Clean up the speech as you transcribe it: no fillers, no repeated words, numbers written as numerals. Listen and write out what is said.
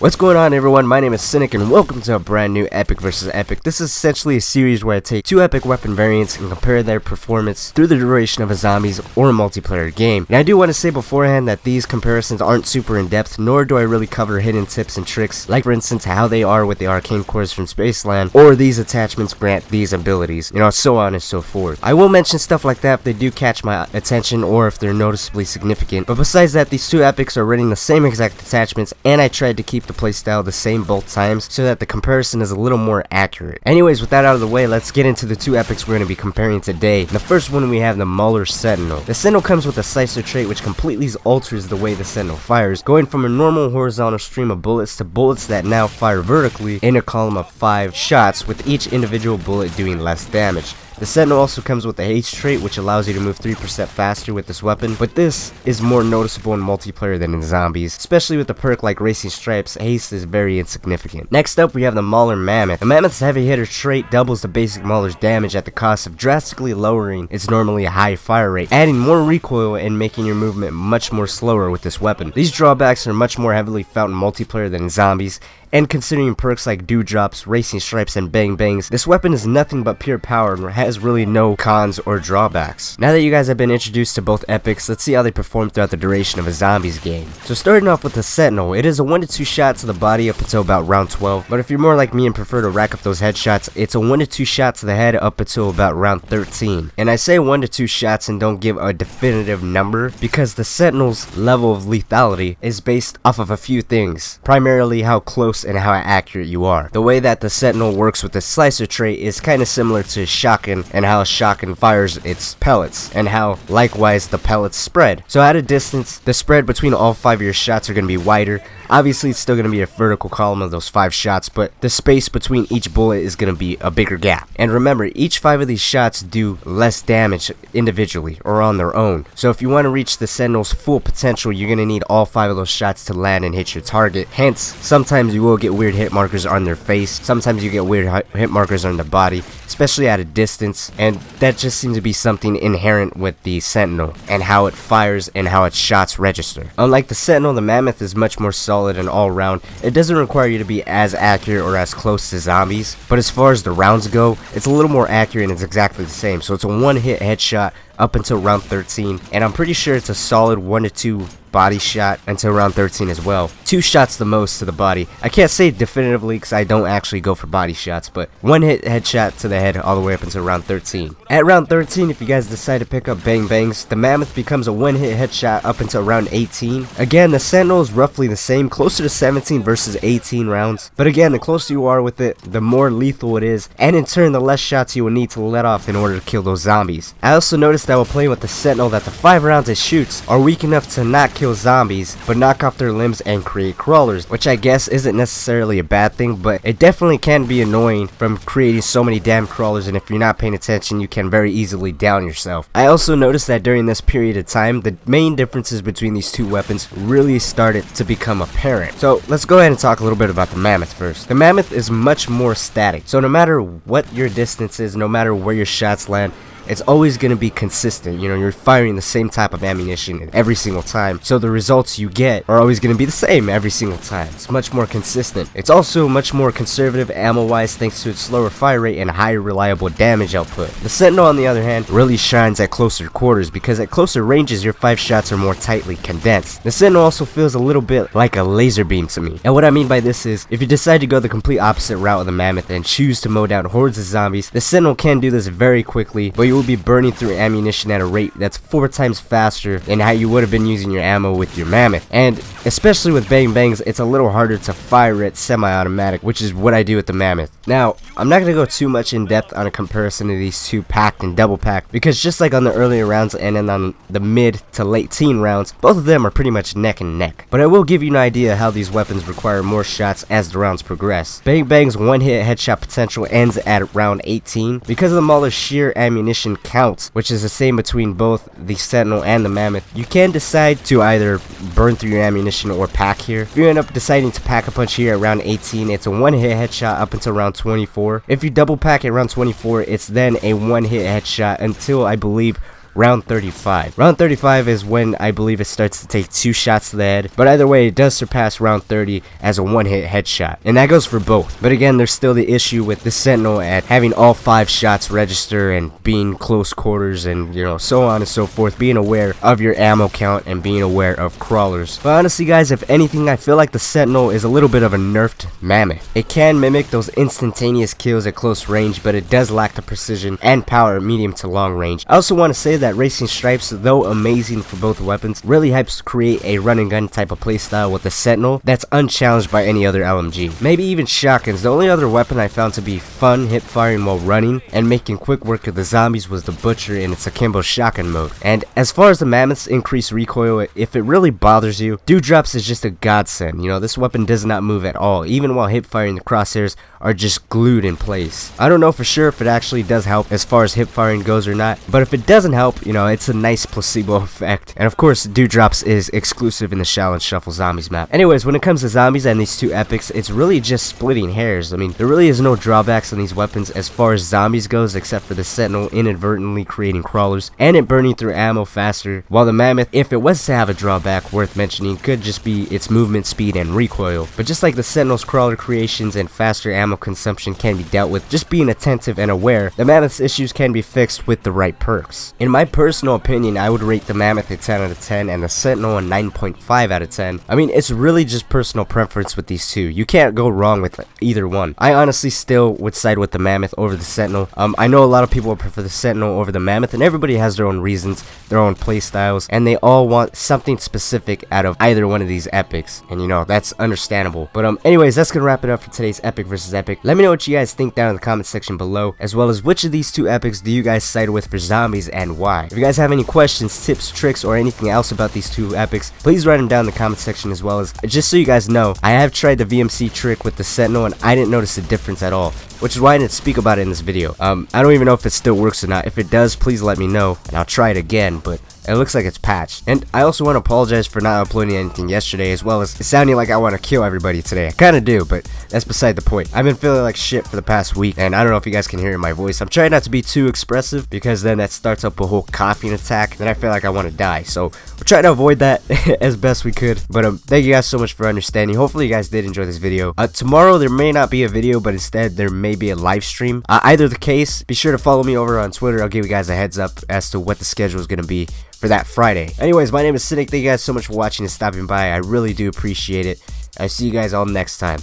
What's going on, everyone? My name is Cynic and welcome to a brand new Epic vs Epic. This is essentially a series where I take two epic weapon variants and compare their performance through the duration of a zombies or a multiplayer game. And I do want to say beforehand that these comparisons aren't super in depth, nor do I really cover hidden tips and tricks, like for instance how they are with the arcane cores from Spaceland, or these attachments grant these abilities, so on and so forth. I will mention stuff like that if they do catch my attention or if they're noticeably significant, but besides that, these two epics are running the same exact attachments, and I tried to keep the playstyle the same both times so that the comparison is a little more accurate. Anyways, with that out of the way, let's get into the two epics we're going to be comparing today. The first one, we have the Mauler Sentinel. The Sentinel comes with a slicer trait which completely alters the way the Sentinel fires, going from a normal horizontal stream of bullets to bullets that now fire vertically in a column of 5 shots, with each individual bullet doing less damage. The Sentinel also comes with the haste trait, which allows you to move 3% faster with this weapon, but this is more noticeable in multiplayer than in zombies, especially with a perk like Racing Stripes. Haste is very insignificant. Next up, we have the Mauler Mammoth. The Mammoth's heavy hitter trait doubles the basic Mauler's damage at the cost of drastically lowering its normally high fire rate, adding more recoil and making your movement much more slower with this weapon. These drawbacks are much more heavily felt in multiplayer than in zombies, and considering perks like Dewdrops, Racing Stripes, and Bang Bangs, this weapon is nothing but pure power and has really no cons or drawbacks. Now that you guys have been introduced to both epics, let's see how they perform throughout the duration of a zombies game. So starting off with the Sentinel, it is a 1 to 2 shot to the body up until about round 12, but if you're more like me and prefer to rack up those headshots, it's a 1 to 2 shot to the head up until about round 13. And I say 1 to 2 shots and don't give a definitive number because the Sentinel's level of lethality is based off of a few things, primarily how close and how accurate you are. The way that the Sentinel works with the slicer trait is kind of similar to shotgun and how a shotgun fires its pellets, and how likewise the pellets spread. So at a distance, the spread between all 5 of your shots are going to be wider. Obviously, it's still going to be a vertical column of those 5 shots, but the space between each bullet is going to be a bigger gap. And remember, each 5 of these shots do less damage individually or on their own. So if you want to reach the Sentinel's full potential, you're going to need all 5 of those shots to land and hit your target. Hence, sometimes you will get weird hit markers on their face, sometimes you get weird hit markers on the body, especially at a distance, and that just seems to be something inherent with the Sentinel and how it fires and how its shots register. Unlike the Sentinel, the Mammoth is much more solid and all round. It doesn't require you to be as accurate or as close to zombies, but as far as the rounds go, it's a little more accurate and it's exactly the same. So it's a 1-hit headshot up until round 13, and I'm pretty sure it's a solid 1 to 2 body shot until round 13 as well. 2 shots the most to the body. I can't say definitively because I don't actually go for body shots, but 1-hit headshot to the head all the way up until round 13. At round 13, if you guys decide to pick up Bang Bangs, the Mammoth becomes a 1-hit headshot up until round 18. Again, the Sentinel is roughly the same, closer to 17 versus 18 rounds, but again, the closer you are with it, the more lethal it is, and in turn, the less shots you will need to let off in order to kill those zombies. I also noticed that while playing with the Sentinel that the 5 rounds it shoots are weak enough to not kill zombies, but knock off their limbs and create crawlers, which I guess isn't necessarily a bad thing, but it definitely can be annoying from creating so many damn crawlers, and if you're not paying attention, you can very easily down yourself. I also noticed that during this period of time, the main differences between these two weapons really started to become apparent. So let's go ahead and talk a little bit about the Mammoth first. The Mammoth is much more static, so no matter what your distance is, no matter where your shots land, it's always going to be consistent. You're firing the same type of ammunition every single time, so the results you get are always going to be the same every single time. It's much more consistent. It's also much more conservative ammo wise thanks to its slower fire rate and higher reliable damage output. The Sentinel, on the other hand, really shines at closer quarters because at closer ranges your 5 shots are more tightly condensed. The Sentinel also feels a little bit like a laser beam to me, and what I mean by this is if you decide to go the complete opposite route of the Mammoth and choose to mow down hordes of zombies, the Sentinel can do this very quickly, but you will be burning through ammunition at a rate that's 4 times faster than how you would have been using your ammo with your Mammoth. And especially with Bang Bangs, it's a little harder to fire it semi-automatic, which is what I do with the Mammoth. Now, I'm not going to go too much in depth on a comparison of these two packed and double packed, because just like on the earlier rounds and then on the mid to late teen rounds, both of them are pretty much neck and neck. But I will give you an idea how these weapons require more shots as the rounds progress. Bang Bang's 1-hit headshot potential ends at round 18 because of the Mauler's sheer ammunition count, which is the same between both the Sentinel and the Mammoth. You can decide to either burn through your ammunition or pack here. If you end up deciding to pack a punch here at round 18, it's a 1-hit headshot up until round 24. If you double pack at round 24, it's then a 1-hit headshot until I believe round 35. Round 35 is when I believe it starts to take 2 shots to the head, but either way it does surpass round 30 as a one-hit headshot, and that goes for both. But again, there's still the issue with the Sentinel at having all 5 shots register and being close quarters and so on and so forth, being aware of your ammo count and being aware of crawlers. But honestly guys, if anything, I feel like the Sentinel is a little bit of a nerfed Mammoth. It can mimic those instantaneous kills at close range, but it does lack the precision and power at medium to long range. I also want to say that Racing Stripes, though amazing for both weapons, really helps create a run and gun type of playstyle with the Sentinel that's unchallenged by any other LMG. Maybe even shotguns. The only other weapon I found to be fun hip firing while running and making quick work of the zombies was the Butcher in its akimbo shotgun mode. And as far as the Mammoth's increased recoil, if it really bothers you, Dewdrops is just a godsend. This weapon does not move at all, even while hip firing. The crosshairs are just glued in place. I don't know for sure if it actually does help as far as hip firing goes or not, but if it doesn't help, it's a nice placebo effect. And of course, Dewdrops is exclusive in the Shell and Shuffle Zombies map. Anyways, when it comes to zombies and these 2 epics, it's really just splitting hairs. I mean, there really is no drawbacks on these weapons as far as zombies goes, except for the Sentinel inadvertently creating crawlers and it burning through ammo faster, while the Mammoth, if it was to have a drawback worth mentioning, could just be its movement speed and recoil. But just like the Sentinel's crawler creations and faster ammo consumption can be dealt with just being attentive and aware, the Mammoth's issues can be fixed with the right perks. In my personal opinion, I would rate the Mammoth a 10 out of 10 and the Sentinel a 9.5 out of 10. I mean, it's really just personal preference with these 2. You can't go wrong with either one. I honestly still would side with the Mammoth over the Sentinel. I know a lot of people would prefer the Sentinel over the Mammoth, and everybody has their own reasons, their own play styles, and they all want something specific out of either one of these epics, and that's understandable. But anyways, that's gonna wrap it up for today's epic versus epic. Let me know what you guys think down in the comment section below, as well as which of these 2 epics do you guys side with for zombies and why. If you guys have any questions, tips, tricks, or anything else about these 2 epics, please write them down in the comment section, as well as just so you guys know, I have tried the VMC trick with the Sentinel and I didn't notice a difference at all, which is why I didn't speak about it in this video. I don't even know if it still works or not. If it does, please let me know and I'll try it again, but it looks like it's patched. And I also want to apologize for not uploading anything yesterday, as well as it sounding like I want to kill everybody today. I kind of do, but that's beside the point. I've been feeling like shit for the past week, and I don't know if you guys can hear it in my voice. I'm trying not to be too expressive, because then that starts up a whole coughing attack, then I feel like I want to die. So we're trying to avoid that as best we could. But thank you guys so much for understanding. Hopefully you guys did enjoy this video. Tomorrow there may not be a video, but instead there may be a live stream. Either the case, be sure to follow me over on Twitter. I'll give you guys a heads up as to what the schedule is going to be for that Friday. Anyways, my name is Cynic. Thank you guys so much for watching and stopping by. I really do appreciate it. I'll see you guys all next time.